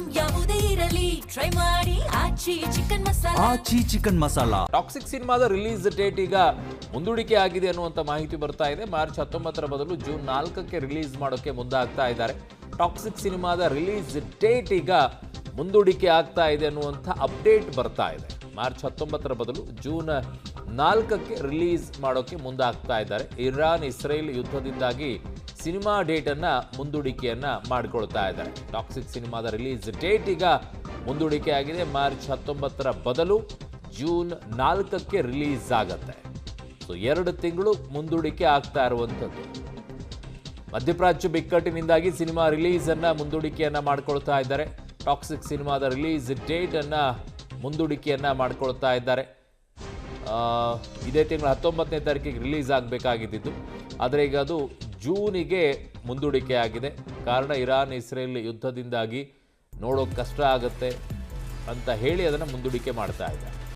Item ಯಾವುದೇ ಇರಲಿ try ಮಾಡಿ ಆಚಿ ಚಿಕನ್ ಮಸಾಲಾ. ಆಚಿ ಚಿಕನ್ ಮಸಾಲಾ. ಟಾಕ್ಸಿಕ್ ಸಿನಿಮಾದ ರಿಲೀಸ್ ಡೇಟ್ ಈಗ ಮುಂದೂಡಿಕೆ ಆಗಿದೆ ಅನ್ನುವಂಥ ಮಾಹಿತಿ ಬರ್ತಾ ಇದೆ. ಮಾರ್ಚ್ 19ರ ಬದಲು ಜೂನ್ 4ಕ್ಕೆ ರಿಲೀಸ್ ಮಾಡೋಕೆ ಮುಂದಾಗ್ತಾ ಇದ್ದಾರೆ. ಟಾಕ್ಸಿಕ್ ಸಿನಿಮಾದ ರಿಲೀಸ್ ಡೇಟ್ ಈಗ ಮುಂದೂಡಿಕೆ ಆಗ್ತಾ ಇದೆ ಅನ್ನುವಂಥ ಅಪ್ಡೇಟ್ ಬರ್ತಾ ಇದೆ. ಮಾರ್ಚ್ 19ರ ಬದಲು ಜೂನ್ 4ಕ್ಕೆ ರಿಲೀಸ್ ಮಾಡೋಕೆ ಮುಂದಾಗ್ತಾ ಇದ್ದಾರೆ. ಇರಾನ್ ಇಸ್ರೇಲ್ ಯುದ್ಧದಿಂದಾಗಿ ಸಿನಿಮಾ ಡೇಟನ್ನು ಮುಂದೂಡಿಕೆಯನ್ನು ಮಾಡಿಕೊಳ್ತಾ ಇದ್ದಾರೆ. ಟಾಕ್ಸಿಕ್ ಸಿನಿಮಾದ ರಿಲೀಸ್ ಡೇಟ್ ಈಗ ಮುಂದೂಡಿಕೆ ಆಗಿದೆ. ಮಾರ್ಚ್ 19ರ ಬದಲು ಜೂನ್ 4ಕ್ಕೆ ರಿಲೀಸ್ ಆಗತ್ತೆ. ಸೊ 2 ತಿಂಗಳು ಮುಂದೂಡಿಕೆ ಆಗ್ತಾ ಇರುವಂಥದ್ದು. ಮಧ್ಯಪ್ರಾಚ್ಯ ಬಿಕ್ಕಟ್ಟಿನಿಂದಾಗಿ ಸಿನಿಮಾ ರಿಲೀಸನ್ನು ಮುಂದೂಡಿಕೆಯನ್ನು ಮಾಡಿಕೊಳ್ತಾ ಇದ್ದಾರೆ. ಟಾಕ್ಸಿಕ್ ಸಿನಿಮಾದ ರಿಲೀಸ್ ಡೇಟನ್ನು ಮುಂದೂಡಿಕೆಯನ್ನು ಮಾಡಿಕೊಳ್ತಾ ಇದ್ದಾರೆ. ಇದೇ ತಿಂಗಳ 19ನೇ ತಾರೀಕಿಗೆ ರಿಲೀಸ್ ಆಗಬೇಕಾಗಿದ್ದು, ಆದರೆ ಈಗ ಅದು ಜೂನಿಗೆ ಮುಂದೂಡಿಕೆ ಆಗಿದೆ. ಕಾರಣ ಇರಾನ್ ಇಸ್ರೇಲ್ ಯುದ್ಧದಿಂದಾಗಿ ನೋಡೋಕೆ ಕಷ್ಟ ಆಗುತ್ತೆ ಅಂತ ಹೇಳಿ ಅದನ್ನು ಮುಂದೂಡಿಕೆ ಮಾಡ್ತಾ ಇದ್ದಾರೆ.